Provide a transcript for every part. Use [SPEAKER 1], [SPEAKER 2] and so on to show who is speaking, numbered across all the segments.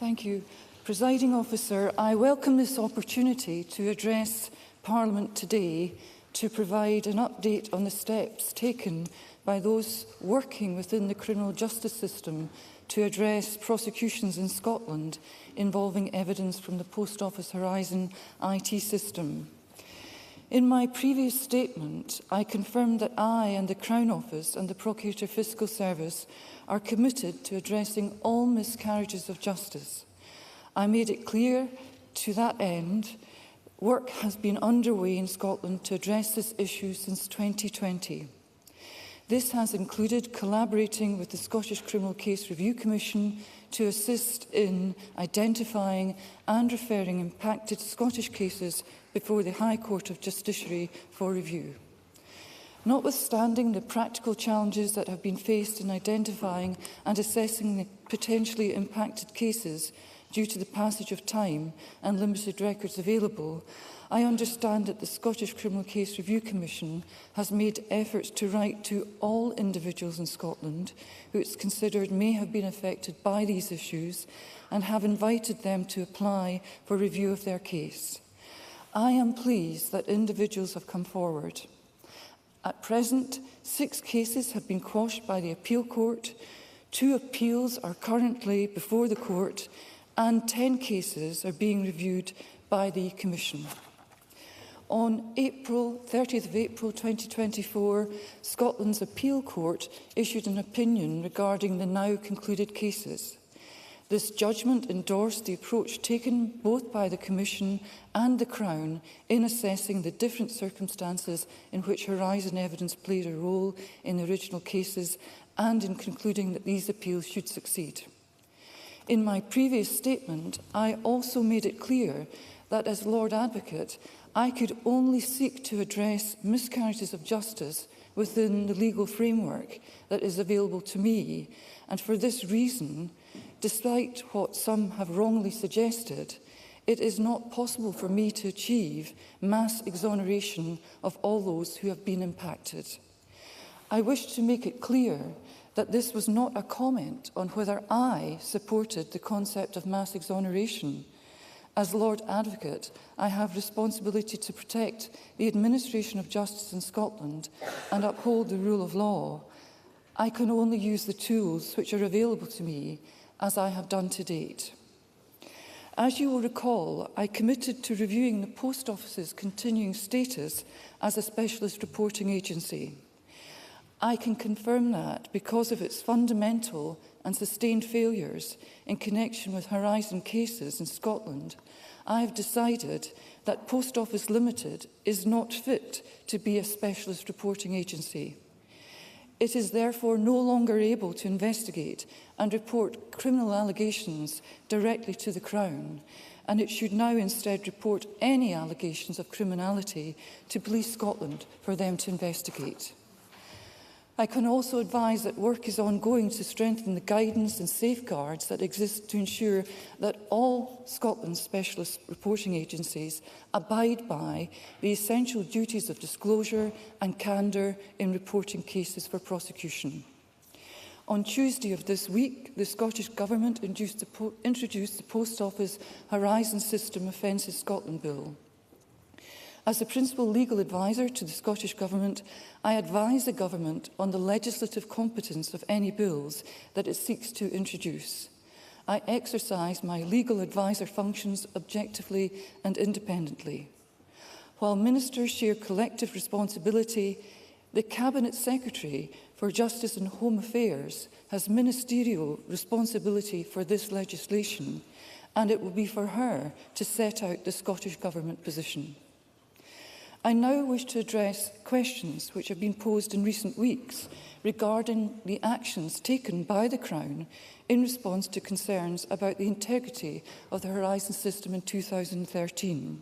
[SPEAKER 1] Thank you. Presiding Officer, I welcome this opportunity to address Parliament today to provide an update on the steps taken by those working within the criminal justice system to address prosecutions in Scotland involving evidence from the Post Office Horizon IT system. In my previous statement, I confirmed that I and the Crown Office and the Procurator Fiscal Service are committed to addressing all miscarriages of justice. I made it clear to that end, work has been underway in Scotland to address this issue since 2020. This has included collaborating with the Scottish Criminal Case Review Commission to assist in identifying and referring impacted Scottish cases before the High Court of Justiciary for review. Notwithstanding the practical challenges that have been faced in identifying and assessing the potentially impacted cases due to the passage of time and limited records available, I understand that the Scottish Criminal Case Review Commission has made efforts to write to all individuals in Scotland who it's considered may have been affected by these issues and have invited them to apply for review of their case. I am pleased that individuals have come forward. At present, 6 cases have been quashed by the Appeal Court, 2 appeals are currently before the Court, and 10 cases are being reviewed by the Commission. On 30th of April 2024, Scotland's Appeal Court issued an opinion regarding the now concluded cases. This judgment endorsed the approach taken both by the Commission and the Crown in assessing the different circumstances in which Horizon evidence played a role in the original cases and in concluding that these appeals should succeed. In my previous statement, I also made it clear that as Lord Advocate, I could only seek to address miscarriages of justice within the legal framework that is available to me, and for this reason, despite what some have wrongly suggested, it is not possible for me to achieve mass exoneration of all those who have been impacted. I wish to make it clear that this was not a comment on whether I supported the concept of mass exoneration. As Lord Advocate, I have responsibility to protect the administration of justice in Scotland and uphold the rule of law. I can only use the tools which are available to me, as I have done to date. As you will recall, I committed to reviewing the Post Office's continuing status as a specialist reporting agency. I can confirm that because of its fundamental and sustained failures in connection with Horizon cases in Scotland, I have decided that Post Office Limited is not fit to be a specialist reporting agency. It is therefore no longer able to investigate and report criminal allegations directly to the Crown, and it should now instead report any allegations of criminality to Police Scotland for them to investigate. I can also advise that work is ongoing to strengthen the guidance and safeguards that exist to ensure that all Scotland's specialist reporting agencies abide by the essential duties of disclosure and candour in reporting cases for prosecution. On Tuesday of this week, the Scottish Government introduced the Post Office Horizon System Offences Scotland Bill. As the principal legal advisor to the Scottish Government, I advise the Government on the legislative competence of any bills that it seeks to introduce. I exercise my legal advisor functions objectively and independently. While ministers share collective responsibility, the Cabinet Secretary for Justice and Home Affairs has ministerial responsibility for this legislation, and it will be for her to set out the Scottish Government position. I now wish to address questions which have been posed in recent weeks regarding the actions taken by the Crown in response to concerns about the integrity of the Horizon system in 2013.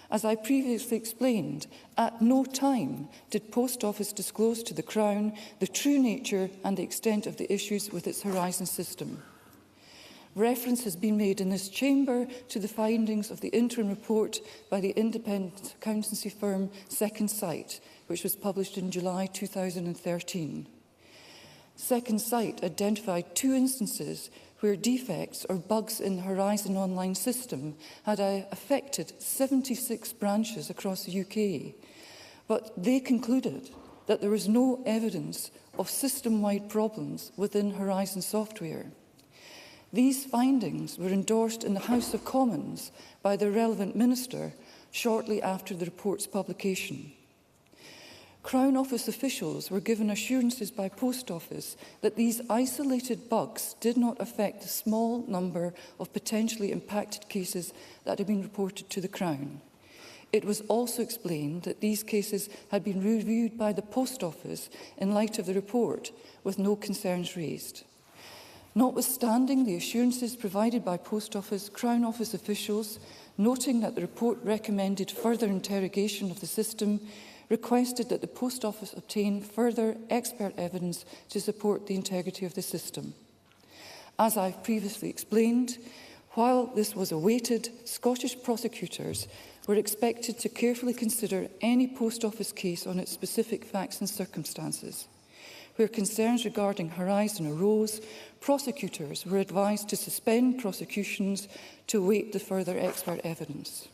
[SPEAKER 1] As I previously explained, at no time did Post Office disclose to the Crown the true nature and the extent of the issues with its Horizon system. Reference has been made in this chamber to the findings of the interim report by the independent accountancy firm Second Sight, which was published in July 2013. Second Sight identified 2 instances where defects or bugs in the Horizon Online system had affected 76 branches across the UK, but they concluded that there was no evidence of system-wide problems within Horizon software. These findings were endorsed in the House of Commons by the relevant minister shortly after the report's publication. Crown Office officials were given assurances by Post Office that these isolated bugs did not affect the small number of potentially impacted cases that had been reported to the Crown. It was also explained that these cases had been reviewed by the Post Office in light of the report, with no concerns raised. Notwithstanding the assurances provided by Post Office, Crown Office officials, noting that the report recommended further interrogation of the system, requested that the Post Office obtain further expert evidence to support the integrity of the system. As I've previously explained, while this was awaited, Scottish prosecutors were expected to carefully consider any Post Office case on its specific facts and circumstances. Where concerns regarding Horizon arose, prosecutors were advised to suspend prosecutions to await the further expert evidence.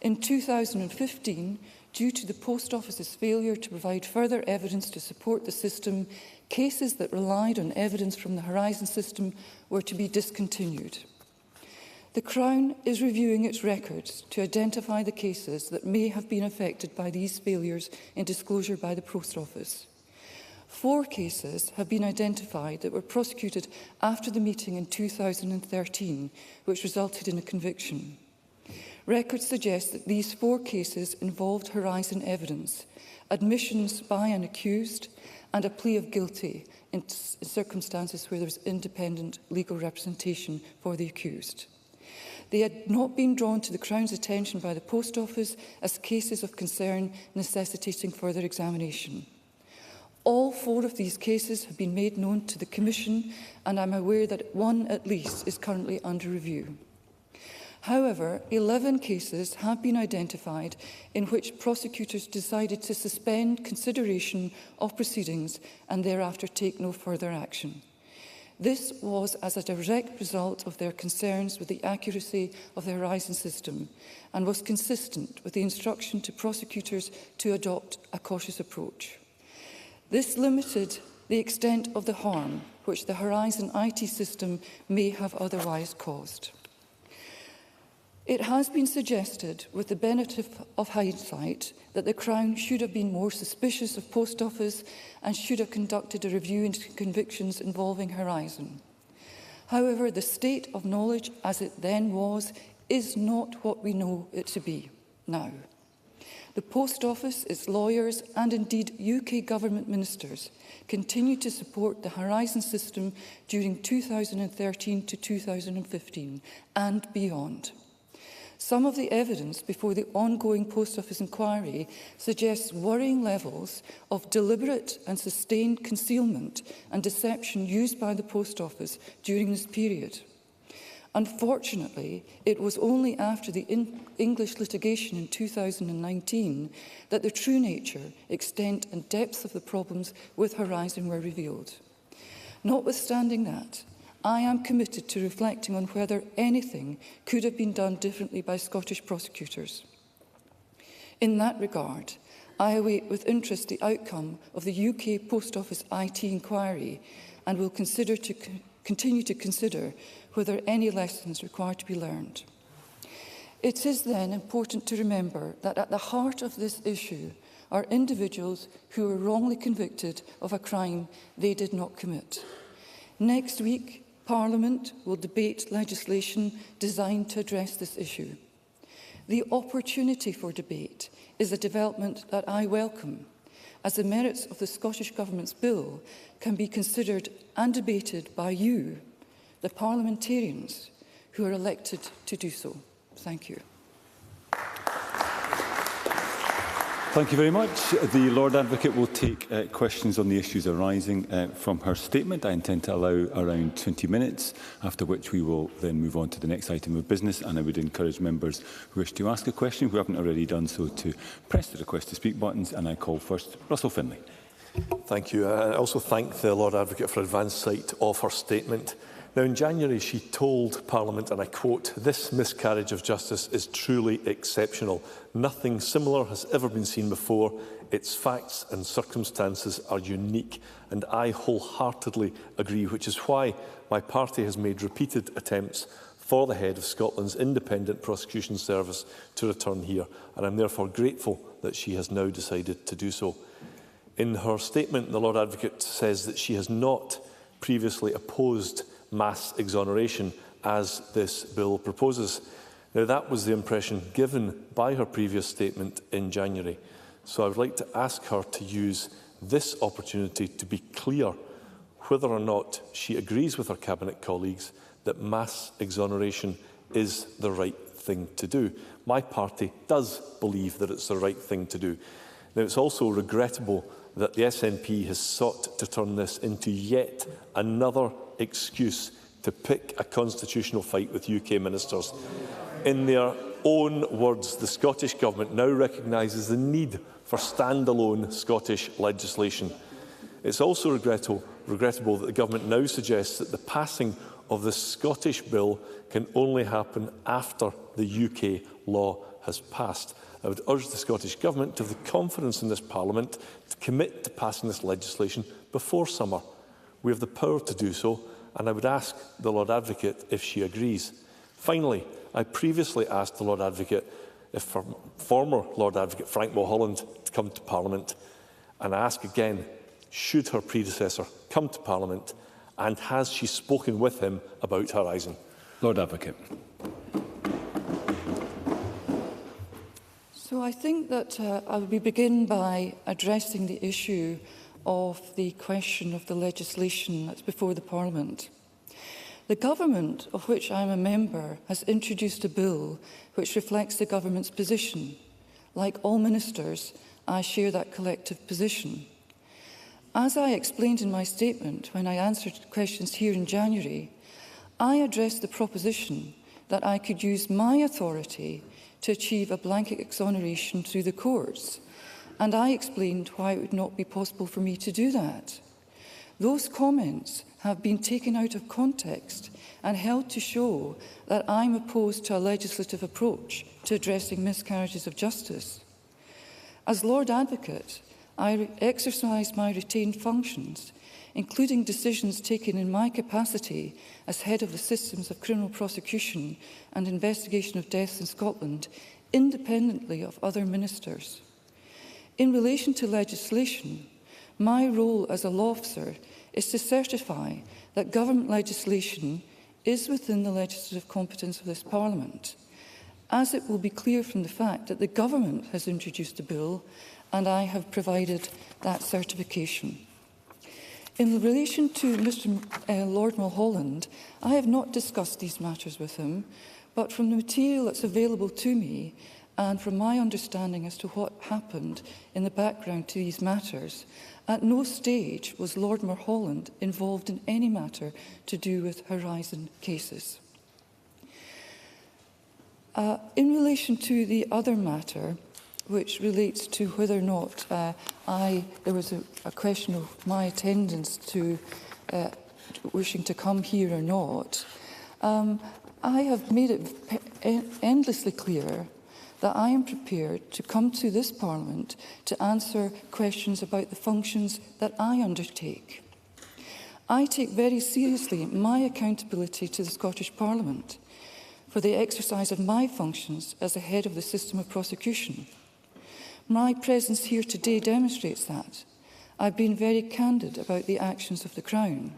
[SPEAKER 1] In 2015, due to the Post Office's failure to provide further evidence to support the system, cases that relied on evidence from the Horizon system were to be discontinued. The Crown is reviewing its records to identify the cases that may have been affected by these failures in disclosure by the Post Office. 4 cases have been identified that were prosecuted after the meeting in 2013, which resulted in a conviction. Records suggest that these 4 cases involved Horizon evidence, admissions by an accused, and a plea of guilty in circumstances where there was independent legal representation for the accused. They had not been drawn to the Crown's attention by the Post Office as cases of concern necessitating further examination. All 4 of these cases have been made known to the Commission, and I'm aware that 1 at least is currently under review. However, 11 cases have been identified in which prosecutors decided to suspend consideration of proceedings and thereafter take no further action. This was as a direct result of their concerns with the accuracy of the Horizon system and was consistent with the instruction to prosecutors to adopt a cautious approach. This limited the extent of the harm which the Horizon IT system may have otherwise caused. It has been suggested, with the benefit of hindsight, that the Crown should have been more suspicious of Post Office and should have conducted a review into convictions involving Horizon. However, the state of knowledge as it then was is not what we know it to be now. The Post Office, its lawyers and indeed UK government ministers continued to support the Horizon system during 2013 to 2015 and beyond. Some of the evidence before the ongoing Post Office inquiry suggests worrying levels of deliberate and sustained concealment and deception used by the Post Office during this period. Unfortunately, it was only after the English litigation in 2019 that the true nature, extent and depth of the problems with Horizon were revealed. Notwithstanding that, I am committed to reflecting on whether anything could have been done differently by Scottish prosecutors. In that regard, I await with interest the outcome of the UK Post Office IT inquiry and will continue to consider whether any lessons require to be learned. It is then important to remember that at the heart of this issue are individuals who were wrongly convicted of a crime they did not commit. Next week, Parliament will debate legislation designed to address this issue. The opportunity for debate is a development that I welcome, as the merits of the Scottish Government's bill can be considered and debated by you, the parliamentarians who are elected to do so. Thank you.
[SPEAKER 2] Thank you very much. The Lord Advocate will take questions on the issues arising from her statement. I intend to allow around 20 minutes, after which we will then move on to the next item of business, and I would encourage members who wish to ask a question, who haven't already done so, to press the request to speak buttons, and I call first Russell Finlay.
[SPEAKER 3] Thank you. I also thank the Lord Advocate for advance sight of her statement. Now, in January, she told Parliament, and I quote, "This miscarriage of justice is truly exceptional. Nothing similar has ever been seen before. Its facts and circumstances are unique." And I wholeheartedly agree, which is why my party has made repeated attempts for the head of Scotland's independent prosecution service to return here. And I'm therefore grateful that she has now decided to do so. In her statement, the Lord Advocate says that she has not previously opposed mass exoneration as this bill proposes. Now, that was the impression given by her previous statement in January. So I would like to ask her to use this opportunity to be clear whether or not she agrees with her Cabinet colleagues that mass exoneration is the right thing to do. My party does believe that it's the right thing to do. Now, it's also regrettable that the SNP has sought to turn this into yet another excuse to pick a constitutional fight with UK ministers. In their own words, the Scottish Government now recognises the need for standalone Scottish legislation. It's also regrettable that the Government now suggests that the passing of the Scottish bill can only happen after the UK law has passed. I would urge the Scottish Government to have the confidence in this Parliament to commit to passing this legislation before summer. We have the power to do so, and I would ask the Lord Advocate if she agrees. Finally, I previously asked the Lord Advocate if for former Lord Advocate Frank Mulholland to come to Parliament, and I ask again, should her predecessor come to Parliament, and has she spoken with him about Horizon?
[SPEAKER 2] Lord Advocate.
[SPEAKER 1] So I think that I will begin by addressing the issue of the question of the legislation that's before the Parliament. The Government, of which I am a member, has introduced a bill which reflects the Government's position. Like all ministers, I share that collective position. As I explained in my statement when I answered questions here in January, I addressed the proposition that I could use my authority to achieve a blanket exoneration through the courts, and I explained why it would not be possible for me to do that. Those comments have been taken out of context and held to show that I'm opposed to a legislative approach to addressing miscarriages of justice. As Lord Advocate, I exercise my retained functions, including decisions taken in my capacity as head of the systems of criminal prosecution and investigation of deaths in Scotland, independently of other ministers. In relation to legislation, my role as a law officer is to certify that government legislation is within the legislative competence of this Parliament, as it will be clear from the fact that the Government has introduced a bill and I have provided that certification. In relation to Mr. Lord Mulholland, I have not discussed these matters with him, but from the material that's available to me and from my understanding as to what happened in the background to these matters, at no stage was Lord Mulholland involved in any matter to do with Horizon cases. In relation to the other matter, which relates to whether or not there was a question of my attendance to wishing to come here or not, I have made it endlessly clear that I am prepared to come to this Parliament to answer questions about the functions that I undertake. I take very seriously my accountability to the Scottish Parliament for the exercise of my functions as the head of the system of prosecution. My presence here today demonstrates that. I've been very candid about the actions of the Crown.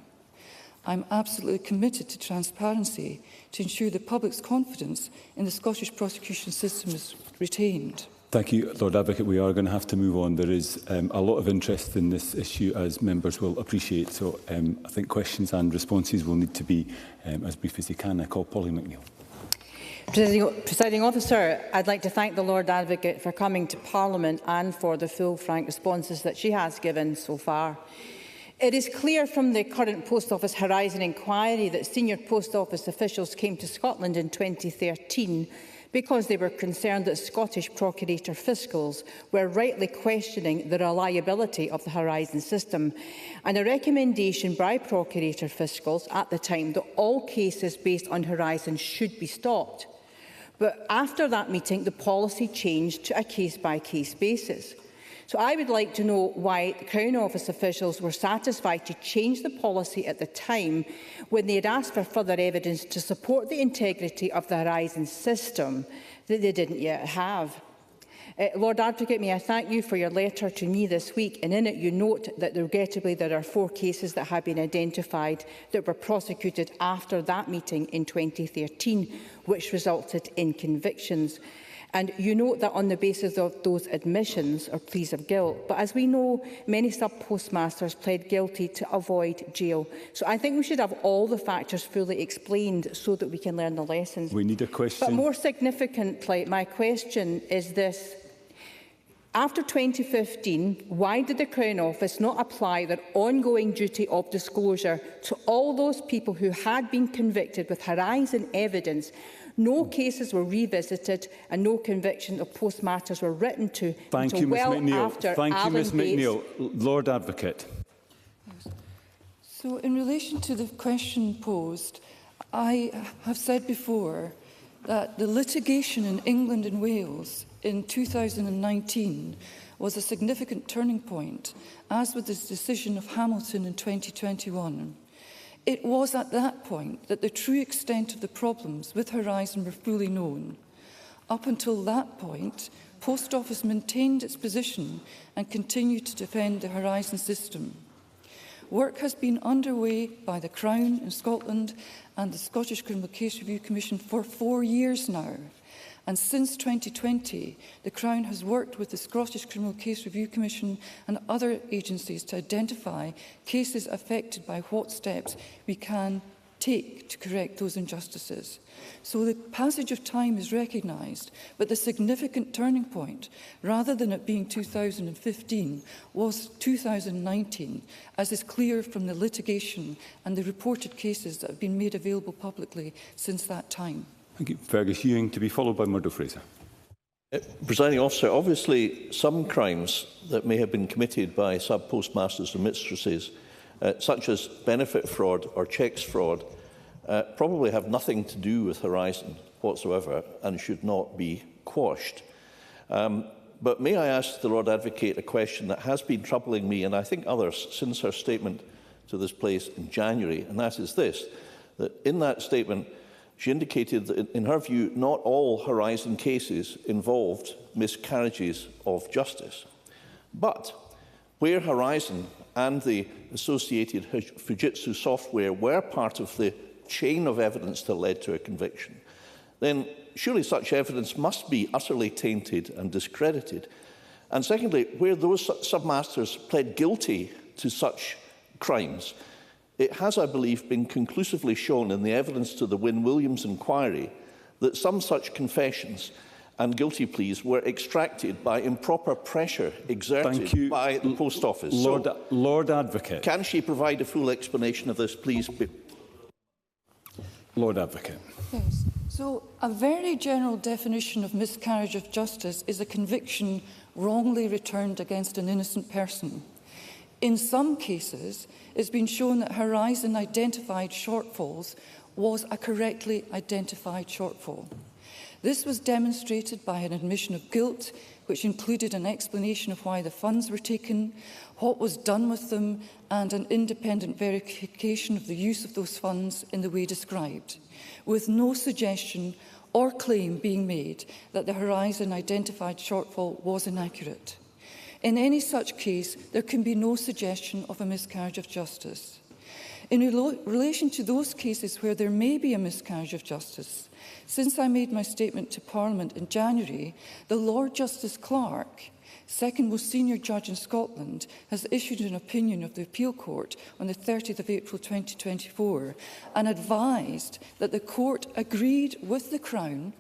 [SPEAKER 1] I'm absolutely committed to transparency to ensure the public's confidence in the Scottish prosecution system is retained.
[SPEAKER 2] Thank you, Lord Advocate. We are going to have to move on. There is a lot of interest in this issue, as members will appreciate. So I think questions and responses will need to be as brief as they can. I call Polly McNeill.
[SPEAKER 4] Presiding Officer, I'd like to thank the Lord Advocate for coming to Parliament and for the full, frank responses that she has given so far. It is clear from the current Post Office Horizon inquiry that senior Post Office officials came to Scotland in 2013 because they were concerned that Scottish Procurator Fiscals were rightly questioning the reliability of the Horizon system, and a recommendation by Procurator Fiscals at the time that all cases based on Horizon should be stopped. But after that meeting, the policy changed to a case-by-case basis. So I would like to know why the Crown Office officials were satisfied to change the policy at the time when they had asked for further evidence to support the integrity of the Horizon system that they didn't yet have. Lord Advocate, may I thank you for your letter to me this week, and in it you note that regrettably there are 4 cases that have been identified that were prosecuted after that meeting in 2013, which resulted in convictions. And you note that on the basis of those admissions or pleas of guilt. But as we know, many sub-postmasters pled guilty to avoid jail. So I think we should have all the factors fully explained so that we can learn the lessons.
[SPEAKER 2] We need a question.
[SPEAKER 4] But more significantly, my question is this. After 2015, why did the Crown Office not apply their ongoing duty of disclosure to all those people who had been convicted with Horizon evidence? No cases were revisited and no conviction of postmasters were written to until well after
[SPEAKER 2] Thank you, Ms McNeill.
[SPEAKER 4] Bates.
[SPEAKER 2] Lord Advocate.
[SPEAKER 1] So in relation to the question posed, I have said before that the litigation in England and Wales in 2019 was a significant turning point, as with the decision of Hamilton in 2021. It was at that point that the true extent of the problems with Horizon were fully known. Up until that point, Post Office maintained its position and continued to defend the Horizon system. Work has been underway by the Crown in Scotland and the Scottish Criminal Case Review Commission for 4 years now. And since 2020, the Crown has worked with the Scottish Criminal Case Review Commission and other agencies to identify cases affected by what steps we can take to correct those injustices. So the passage of time is recognised, but the significant turning point, rather than it being 2015, was 2019, as is clear from the litigation and the reported cases that have been made available publicly since that time.
[SPEAKER 2] Thank you. Fergus Ewing, to be followed by Murdo Fraser.
[SPEAKER 5] Presiding Officer, obviously some crimes that may have been committed by sub-postmasters and mistresses, such as benefit fraud or cheques fraud, probably have nothing to do with Horizon whatsoever and should not be quashed. But may I ask the Lord Advocate a question that has been troubling me and I think others since her statement to this place in January, and that is this, that in that statement she indicated that, in her view, not all Horizon cases involved miscarriages of justice. But where Horizon and the associated Fujitsu software were part of the chain of evidence that led to a conviction, then surely such evidence must be utterly tainted and discredited. And secondly, where those submasters pled guilty to such crimes, it has, I believe, been conclusively shown in the evidence to the Wynne-Williams inquiry that some such confessions and guilty pleas were extracted by improper pressure exerted by the Post Office.
[SPEAKER 2] Lord Advocate.
[SPEAKER 5] Can she provide a full explanation of this, please?
[SPEAKER 2] Lord Advocate.
[SPEAKER 1] Yes. So a very general definition of miscarriage of justice is a conviction wrongly returned against an innocent person. In some cases, it's been shown that Horizon identified shortfalls was a correctly identified shortfall. This was demonstrated by an admission of guilt, which included an explanation of why the funds were taken, what was done with them, and an independent verification of the use of those funds in the way described, with no suggestion or claim being made that the Horizon identified shortfall was inaccurate. In any such case, there can be no suggestion of a miscarriage of justice. In relation to those cases where there may be a miscarriage of justice, since I made my statement to Parliament in January, the Lord Justice Clerk, second most senior judge in Scotland, has issued an opinion of the Appeal Court on the 30th of April 2024 and advised that the court agreed with the Crown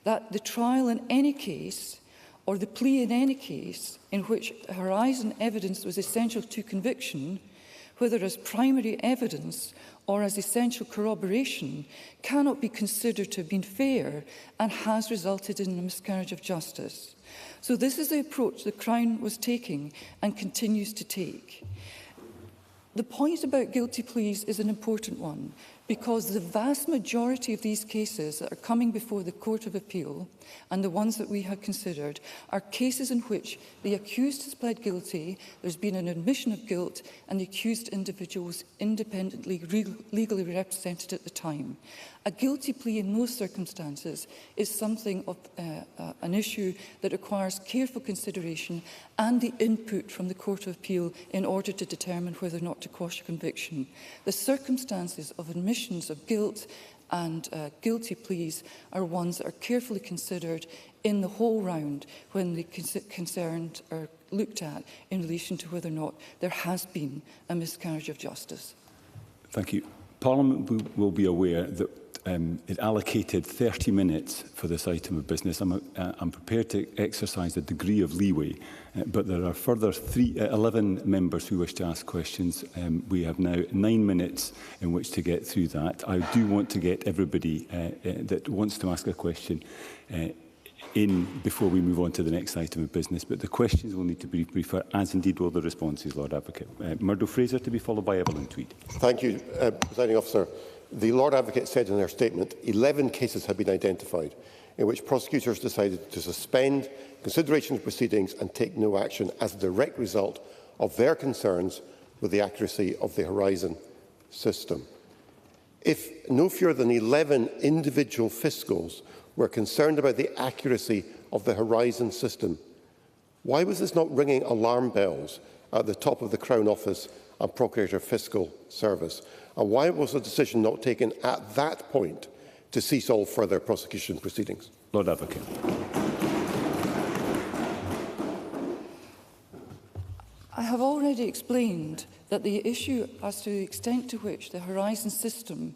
[SPEAKER 1] that the trial in any case or the plea in any case in which Horizon evidence was essential to conviction, whether as primary evidence or as essential corroboration cannot be considered to have been fair and has resulted in a miscarriage of justice. So this is the approach the Crown was taking and continues to take. The point about guilty pleas is an important one, because the vast majority of these cases that are coming before the Court of Appeal, and the ones that we have considered, are cases in which the accused has pled guilty, there's been an admission of guilt, and the accused individual was independently legally represented at the time. A guilty plea in those circumstances is something of an issue that requires careful consideration and the input from the Court of Appeal in order to determine whether or not to quash a conviction. The circumstances of admissions of guilt and guilty pleas are ones that are carefully considered in the whole round when the concerned are looked at in relation to whether or not there has been a miscarriage of justice.
[SPEAKER 2] Thank you. Parliament will be aware that it allocated 30 minutes for this item of business. I'm prepared to exercise a degree of leeway, but there are further 11 members who wish to ask questions. We have now 9 minutes in which to get through that. I do want to get everybody that wants to ask a question in before we move on to the next item of business, but the questions will need to be briefer, as indeed will the responses, Lord Advocate. Murdo Fraser to be followed by Evelyn Tweed.
[SPEAKER 6] Thank you, Presiding Officer. The Lord Advocate said in their statement 11 cases have been identified in which prosecutors decided to suspend consideration of proceedings and take no action as a direct result of their concerns with the accuracy of the Horizon system. If no fewer than 11 individual fiscals were concerned about the accuracy of the Horizon system, why was this not ringing alarm bells at the top of the Crown Office and Procurator Fiscal Service? And why was the decision not taken at that point to cease all further prosecution proceedings?
[SPEAKER 2] Lord Advocate.
[SPEAKER 1] I have already explained that the issue as to the extent to which the Horizon system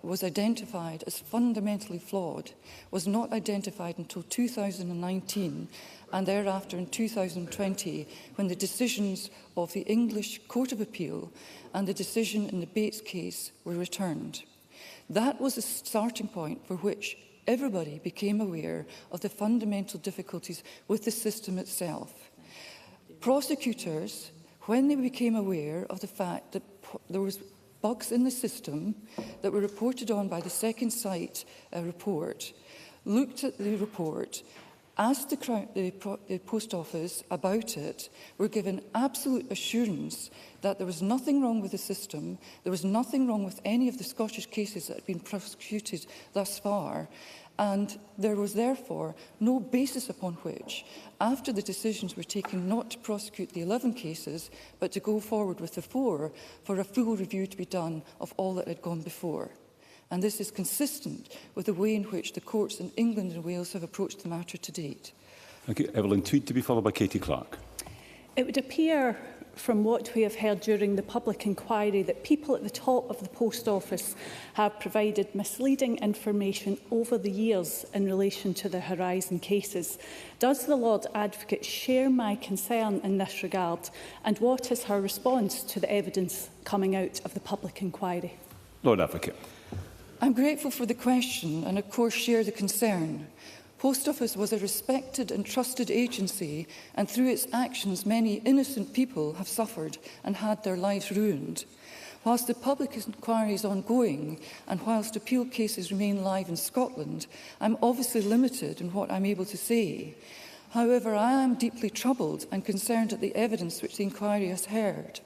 [SPEAKER 1] was identified as fundamentally flawed was not identified until 2019 and thereafter in 2020, when the decisions of the English Court of Appeal and the decision in the Bates case were returned. That was a starting point for which everybody became aware of the fundamental difficulties with the system itself. Prosecutors, when they became aware of the fact that there was bugs in the system that were reported on by the Second Sight report, looked at the report, asked the Post Office about it, were given absolute assurance that there was nothing wrong with the system, there was nothing wrong with any of the Scottish cases that had been prosecuted thus far, and there was therefore no basis upon which, after the decisions were taken not to prosecute the 11 cases, but to go forward with the 4, for a full review to be done of all that had gone before. And this is consistent with the way in which the courts in England and Wales have approached the matter to date.
[SPEAKER 2] Thank you. Evelyn Tweed to be followed by Katie Clark.
[SPEAKER 7] It would appear from what we have heard during the public inquiry that people at the top of the Post Office have provided misleading information over the years in relation to the Horizon cases. Does the Lord Advocate share my concern in this regard, and what is her response to the evidence coming out of the public inquiry?
[SPEAKER 2] Lord Advocate.
[SPEAKER 1] I'm grateful for the question and, of course, share the concern. Post Office was a respected and trusted agency, and through its actions, many innocent people have suffered and had their lives ruined. Whilst the public inquiry is ongoing, and whilst appeal cases remain live in Scotland, I'm obviously limited in what I'm able to say. However, I am deeply troubled and concerned at the evidence which the inquiry has heard.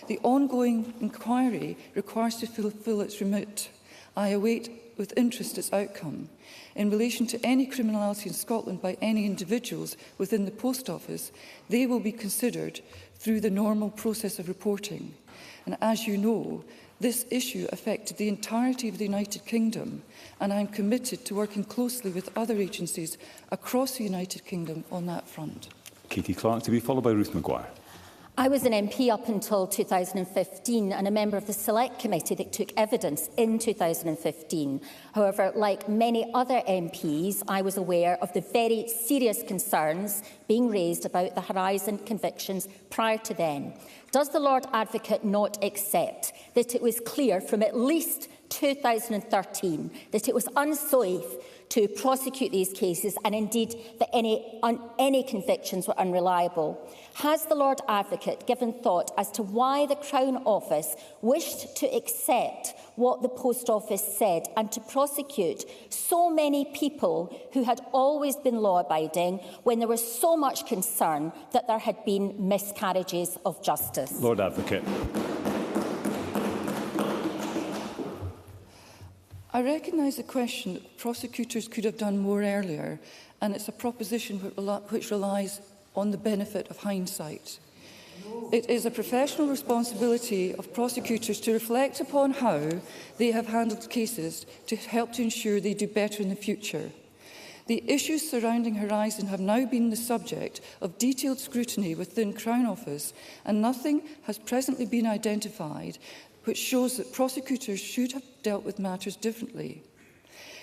[SPEAKER 1] The ongoing inquiry requires to fulfil its remit. I await with interest its outcome. In relation to any criminality in Scotland by any individuals within the Post Office, they will be considered through the normal process of reporting. And as you know, this issue affected the entirety of the United Kingdom, and I am committed to working closely with other agencies across the United Kingdom on that front.
[SPEAKER 2] Katie Clark to be followed by Ruth Maguire.
[SPEAKER 8] I was an MP up until 2015 and a member of the Select Committee that took evidence in 2015. However, like many other MPs, I was aware of the very serious concerns being raised about the Horizon convictions prior to then. Does the Lord Advocate not accept that it was clear from at least 2013 that it was unsafe to prosecute these cases, and indeed that any convictions were unreliable? Has the Lord Advocate given thought as to why the Crown Office wished to accept what the Post Office said and to prosecute so many people who had always been law-abiding when there was so much concern that there had been miscarriages of justice?
[SPEAKER 2] Lord Advocate.
[SPEAKER 1] I recognise the question that prosecutors could have done more earlier, and it's a proposition which relies on the benefit of hindsight. It is a professional responsibility of prosecutors to reflect upon how they have handled cases to help to ensure they do better in the future. The issues surrounding Horizon have now been the subject of detailed scrutiny within Crown Office, and nothing has presently been identified which shows that prosecutors should have dealt with matters differently.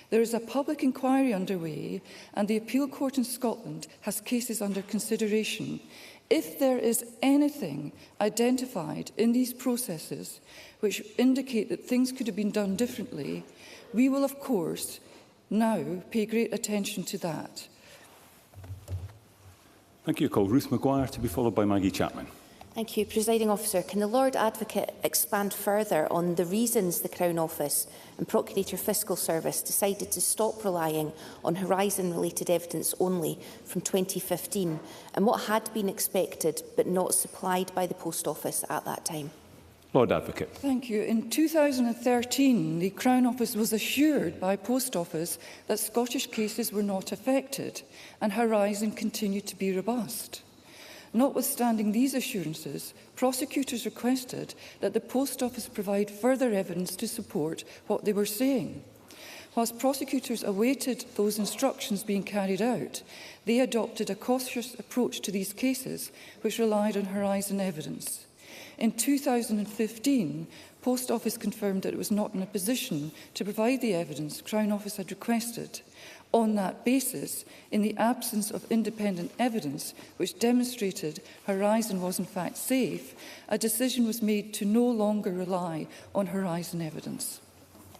[SPEAKER 1] There is a public inquiry underway, and the Appeal Court in Scotland has cases under consideration. If there is anything identified in these processes which indicate that things could have been done differently, we will, of course, now pay great attention to that.
[SPEAKER 2] Thank you. I call Ruth Maguire to be followed by Maggie Chapman.
[SPEAKER 9] Thank you. Presiding Officer, can the Lord Advocate expand further on the reasons the Crown Office and Procurator Fiscal Service decided to stop relying on Horizon-related evidence only from 2015, and what had been expected but not supplied by the Post Office at that time?
[SPEAKER 2] Lord Advocate.
[SPEAKER 1] Thank you. In 2013, the Crown Office was assured by Post Office that Scottish cases were not affected, and Horizon continued to be robust. Notwithstanding these assurances, prosecutors requested that the Post Office provide further evidence to support what they were saying. Whilst prosecutors awaited those instructions being carried out, they adopted a cautious approach to these cases, which relied on Horizon evidence. In 2015, Post Office confirmed that it was not in a position to provide the evidence Crown Office had requested. On that basis, in the absence of independent evidence which demonstrated Horizon was in fact safe, a decision was made to no longer rely on Horizon evidence.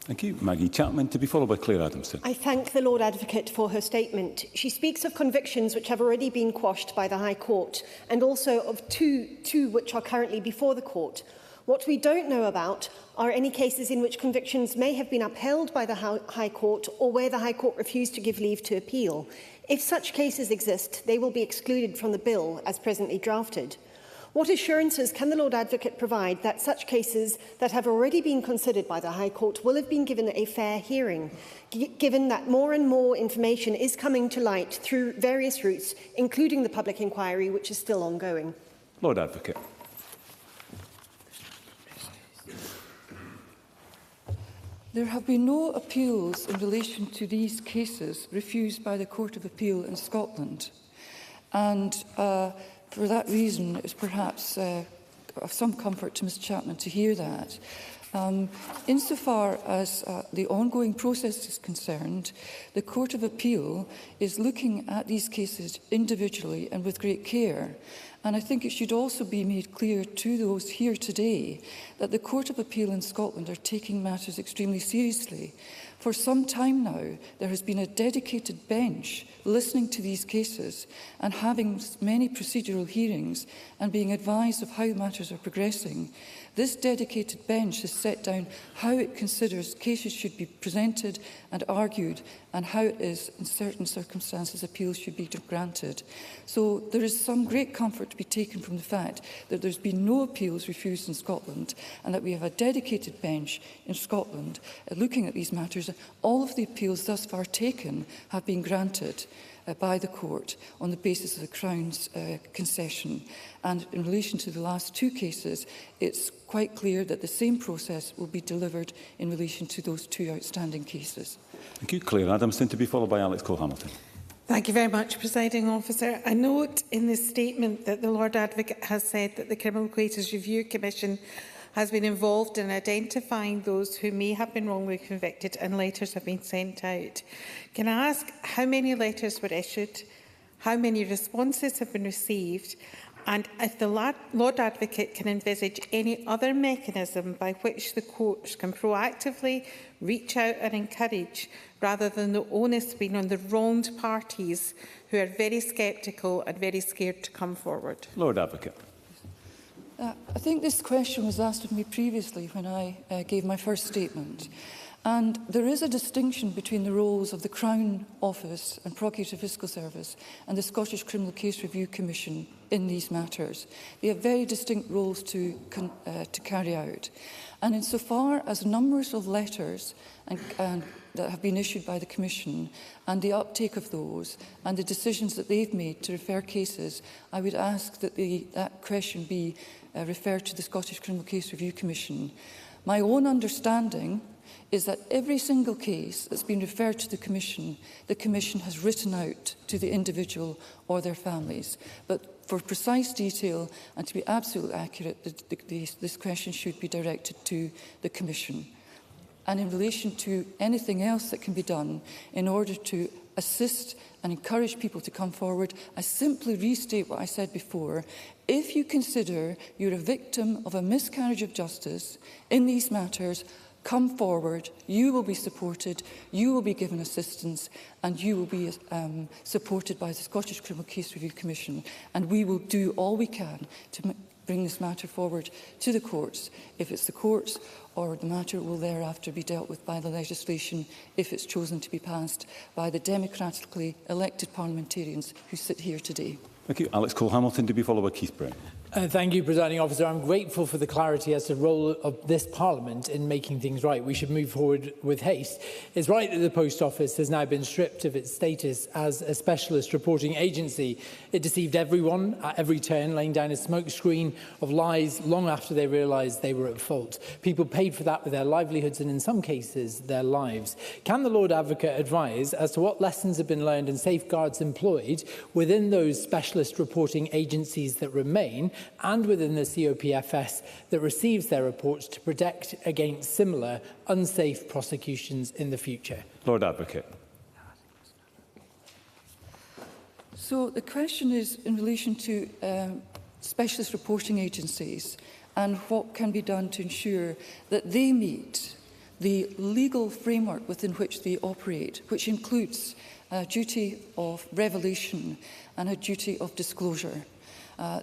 [SPEAKER 2] Thank you. Maggie Chapman to be followed by Claire Adamson.
[SPEAKER 10] I thank the Lord Advocate for her statement. She speaks of convictions which have already been quashed by the High Court, and also of two which are currently before the Court. What we don't know about are any cases in which convictions may have been upheld by the High Court or where the High Court refused to give leave to appeal. If such cases exist, they will be excluded from the bill as presently drafted. What assurances can the Lord Advocate provide that such cases that have already been considered by the High Court will have been given a fair hearing, given that more and more information is coming to light through various routes, including the public inquiry, which is still ongoing?
[SPEAKER 2] Lord Advocate.
[SPEAKER 1] There have been no appeals in relation to these cases refused by the Court of Appeal in Scotland. And for that reason, it's perhaps of some comfort to Ms Chapman to hear that. Insofar as the ongoing process is concerned, the Court of Appeal is looking at these cases individually and with great care. And I think it should also be made clear to those here today that the Court of Appeal in Scotland are taking matters extremely seriously. For some time now, there has been a dedicated bench listening to these cases and having many procedural hearings and being advised of how matters are progressing. This dedicated bench has set down how it considers cases should be presented and argued, and how it is, in certain circumstances, appeals should be granted. So there is some great comfort to be taken from the fact that there's been no appeals refused in Scotland, and that we have a dedicated bench in Scotland looking at these matters. All of the appeals thus far taken have been granted by the court on the basis of the Crown's concession. And in relation to the last two cases, it's quite clear that the same process will be delivered in relation to those two outstanding cases.
[SPEAKER 2] Thank you. Claire Adamson to be followed by Alex Cole-Hamilton.
[SPEAKER 11] Thank you very much, Presiding Officer. I note in this statement that the Lord Advocate has said that the Criminal Cases Review Commission has been involved in identifying those who may have been wrongly convicted and letters have been sent out. Can I ask how many letters were issued, how many responses have been received, and if the Lord Advocate can envisage any other mechanism by which the courts can proactively reach out and encourage, rather than the onus being on the wronged parties who are very sceptical and very scared to come forward.
[SPEAKER 2] Lord Advocate.
[SPEAKER 1] I think this question was asked of me previously when I gave my first statement. And there is a distinction between the roles of the Crown Office and Prosecutor Fiscal Service and the Scottish Criminal Case Review Commission in these matters. They have very distinct roles to carry out. And insofar as numbers of letters that have been issued by the Commission and the uptake of those and the decisions that they've made to refer cases, I would ask that that question be referred to the Scottish Criminal Case Review Commission. My own understanding is that every single case that's been referred to the Commission has written out to the individual or their families. But for precise detail and to be absolutely accurate, this question should be directed to the Commission. And in relation to anything else that can be done in order to assist and encourage people to come forward, I simply restate what I said before. If you consider you're a victim of a miscarriage of justice in these matters, come forward, you will be supported, you will be given assistance, and you will be supported by the Scottish Criminal Case Review Commission. And we will do all we can to bring this matter forward to the courts, if it's the courts, or the matter will thereafter be dealt with by the legislation if it's chosen to be passed by the democratically elected parliamentarians who sit here today.
[SPEAKER 2] Thank you. Alex Cole-Hamilton to be followed by Keith Brown.
[SPEAKER 12] Thank you, Presiding Officer. I'm grateful for the clarity as to the role of this Parliament in making things right. We should move forward with haste. It's right that the Post Office has now been stripped of its status as a specialist reporting agency. It deceived everyone at every turn, laying down a smokescreen of lies long after they realised they were at fault. People paid for that with their livelihoods and, in some cases, their lives. Can the Lord Advocate advise as to what lessons have been learned and safeguards employed within those specialist reporting agencies that remain, and within the COPFS that receives their reports, to protect against similar unsafe prosecutions in the future?
[SPEAKER 2] Lord Advocate.
[SPEAKER 1] So the question is in relation to specialist reporting agencies and what can be done to ensure that they meet the legal framework within which they operate, which includes a duty of revelation and a duty of disclosure.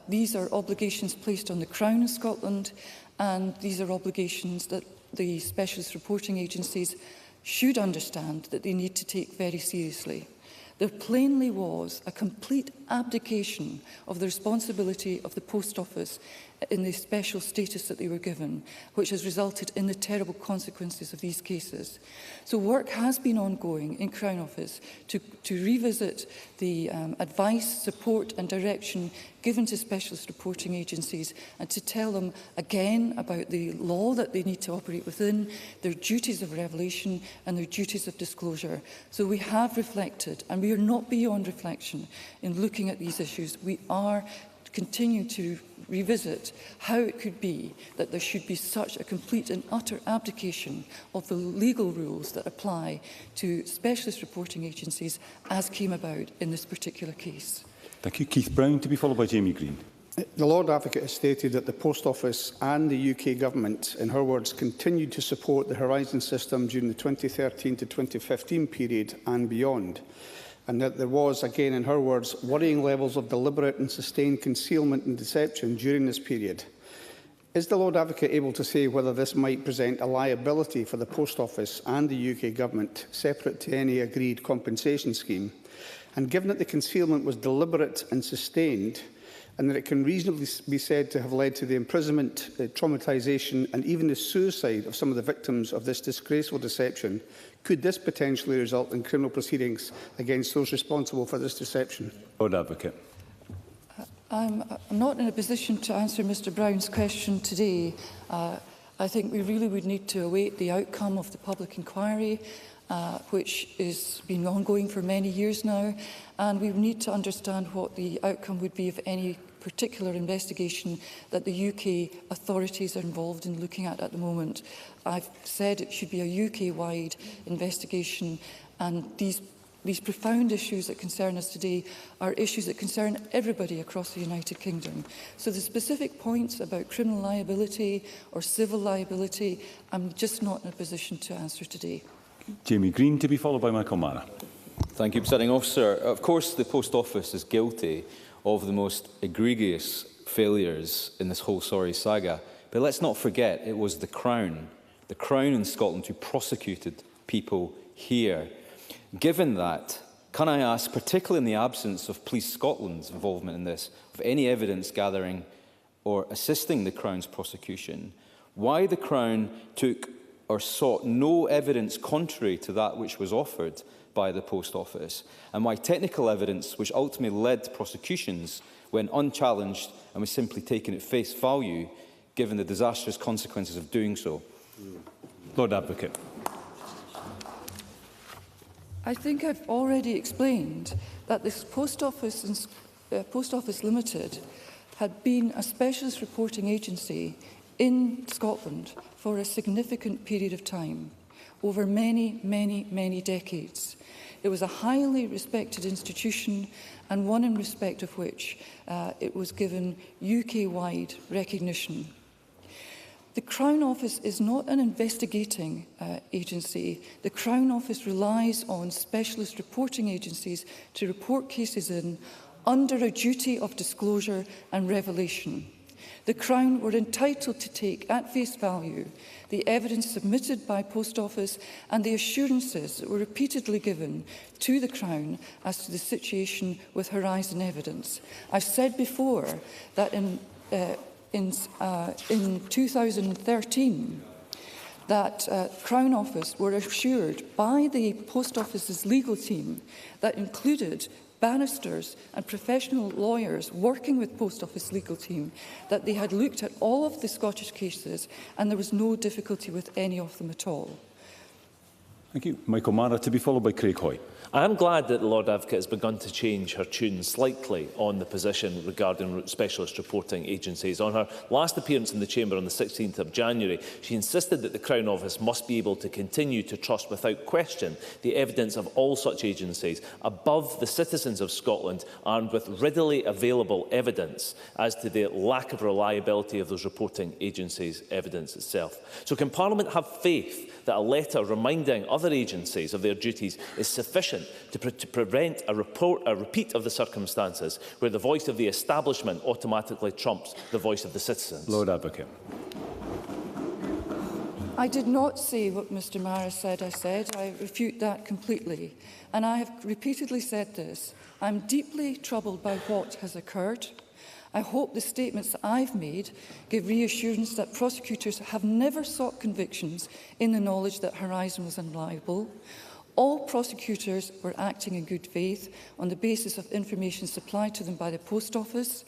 [SPEAKER 1] These are obligations placed on the Crown in Scotland, and these are obligations that the specialist reporting agencies should understand that they need to take very seriously. There plainly was a complete abdication of the responsibility of the Post Office in the special status that they were given, which has resulted in the terrible consequences of these cases. So work has been ongoing in Crown Office to revisit the advice, support and direction given to specialist reporting agencies, and to tell them again about the law that they need to operate within, their duties of revelation and their duties of disclosure. So we have reflected, and we are not beyond reflection in looking at these issues. We are continuing to revisit how it could be that there should be such a complete and utter abdication of the legal rules that apply to specialist reporting agencies as came about in this particular case.
[SPEAKER 2] Thank you. Keith Brown to be followed by Jamie Green.
[SPEAKER 13] The Lord Advocate has stated that the Post Office and the UK Government, in her words, continued to support the Horizon system during the 2013 to 2015 period and beyond, and that there was, again in her words, worrying levels of deliberate and sustained concealment and deception during this period. Is the Lord Advocate able to say whether this might present a liability for the Post Office and the UK Government, separate to any agreed compensation scheme? And given that the concealment was deliberate and sustained, and that it can reasonably be said to have led to the imprisonment, traumatisation and even the suicide of some of the victims of this disgraceful deception, could this potentially result in criminal proceedings against those responsible for this deception?
[SPEAKER 2] Lord Advocate.
[SPEAKER 1] I'm not in a position to answer Mr Brown's question today. I think we really would need to await the outcome of the public inquiry which has been ongoing for many years now, and we need to understand what the outcome would be of any particular investigation that the UK authorities are involved in looking at the moment. I've said it should be a UK-wide investigation, and these profound issues that concern us today are issues that concern everybody across the United Kingdom. So the specific points about criminal liability or civil liability, I'm just not in a position to answer today.
[SPEAKER 2] Jamie Green, to be followed by Michael Mara.
[SPEAKER 14] Thank you, Presiding Officer. Of course, the Post Office is guilty of the most egregious failures in this whole sorry saga. But let's not forget, it was the Crown in Scotland who prosecuted people here. Given that, can I ask, particularly in the absence of Police Scotland's involvement in this, of any evidence gathering or assisting the Crown's prosecution, why the Crown took or sought no evidence contrary to that which was offered by the Post Office, and why technical evidence which ultimately led to prosecutions went unchallenged and was simply taken at face value, given the disastrous consequences of doing so?
[SPEAKER 2] Lord Advocate.
[SPEAKER 1] I think I've already explained that this Post Office Limited had been a specialist reporting agency in Scotland for a significant period of time, over many, many, many decades. It was a highly respected institution, and one in respect of which it was given UK-wide recognition. The Crown Office is not an investigating agency. The Crown Office relies on specialist reporting agencies to report cases in under a duty of disclosure and revelation. The Crown were entitled to take at face value the evidence submitted by Post Office and the assurances that were repeatedly given to the Crown as to the situation with Horizon evidence. I've said before that in 2013 that Crown Office were assured by the Post Office's legal team that included barristers and professional lawyers working with Post Office legal team that they had looked at all of the Scottish cases and there was no difficulty with any of them at all.
[SPEAKER 2] Thank you. Michael Mara, to be followed by Craig Hoy.
[SPEAKER 15] I am glad that the Lord Advocate has begun to change her tune slightly on the position regarding specialist reporting agencies. On her last appearance in the Chamber on the 16th of January, she insisted that the Crown Office must be able to continue to trust without question the evidence of all such agencies above the citizens of Scotland, armed with readily available evidence as to the lack of reliability of those reporting agencies' evidence itself. So can Parliament have faith that a letter reminding other agencies of their duties is sufficient to prevent a repeat of the circumstances where the voice of the establishment automatically trumps the voice of the citizens?
[SPEAKER 2] Lord Advocate.
[SPEAKER 1] I did not say what Mr Mara said I said. I refute that completely. And I have repeatedly said this. I'm deeply troubled by what has occurred. I hope the statements that I've made give reassurance that prosecutors have never sought convictions in the knowledge that Horizon was unreliable. All prosecutors were acting in good faith on the basis of information supplied to them by the Post Office.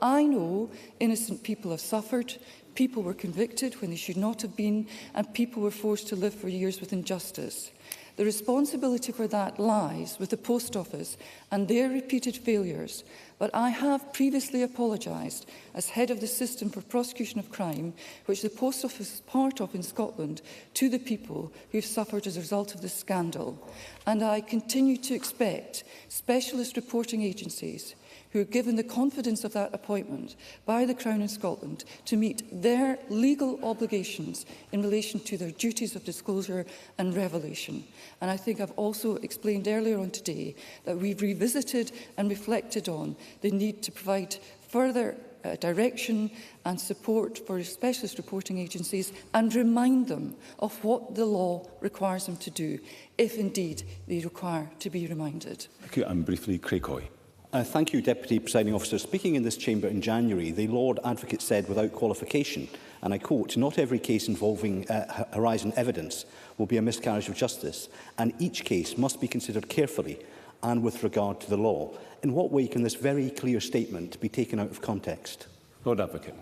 [SPEAKER 1] I know innocent people have suffered, people were convicted when they should not have been, and people were forced to live for years with injustice. The responsibility for that lies with the Post Office and their repeated failures, but I have previously apologised as head of the System for Prosecution of Crime, which the Post Office is part of in Scotland, to the people who have suffered as a result of this scandal. And I continue to expect specialist reporting agencies who are given the confidence of that appointment by the Crown in Scotland to meet their legal obligations in relation to their duties of disclosure and revelation. And I think I've also explained earlier on today that we've revisited and reflected on the need to provide further direction and support for specialist reporting agencies and remind them of what the law requires them to do, if indeed they require to be reminded.
[SPEAKER 2] Thank you. And briefly, Craig Hoy.
[SPEAKER 16] Thank you, Deputy Presiding Officer. Speaking in this chamber in January, the Lord Advocate said without qualification, and I quote, "Not every case involving Horizon evidence will be a miscarriage of justice, and each case must be considered carefully and with regard to the law." In what way can this very clear statement be taken out of context?
[SPEAKER 2] Lord Advocate.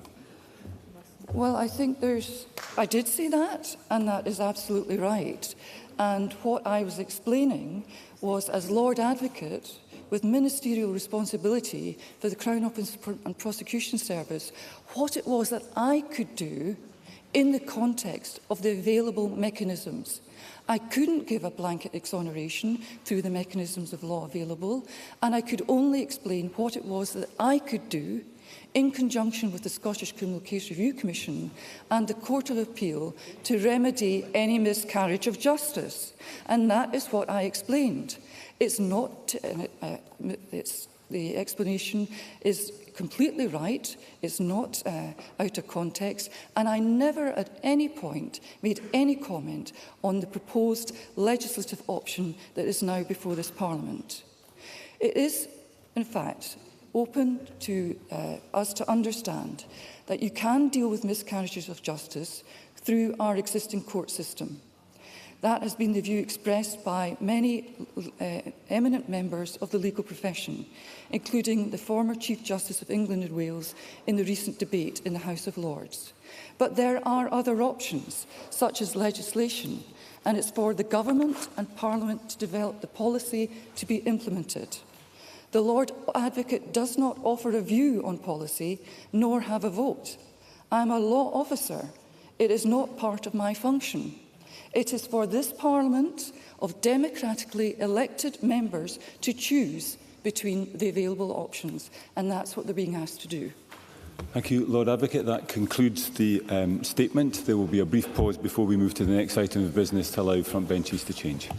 [SPEAKER 1] Well, I think I did say that, and that is absolutely right. And what I was explaining was, as Lord Advocate, with ministerial responsibility for the Crown Office and Prosecution Service, what it was that I could do in the context of the available mechanisms. I couldn't give a blanket exoneration through the mechanisms of law available, and I could only explain what it was that I could do in conjunction with the Scottish Criminal Case Review Commission and the Court of Appeal to remedy any miscarriage of justice. And that is what I explained. It's not, the explanation is completely right. It's not out of context. And I never at any point made any comment on the proposed legislative option that is now before this Parliament. It is, in fact, open to us to understand that you can deal with miscarriages of justice through our existing court system. That has been the view expressed by many eminent members of the legal profession, including the former Chief Justice of England and Wales in the recent debate in the House of Lords. But there are other options, such as legislation, and it's for the Government and Parliament to develop the policy to be implemented. The Lord Advocate does not offer a view on policy, nor have a vote. I am a law officer. It is not part of my function. It is for this Parliament of democratically elected members to choose between the available options, and that's what they're being asked to do.
[SPEAKER 2] Thank you, Lord Advocate. That concludes the statement. There will be a brief pause before we move to the next item of business to allow front benches to change.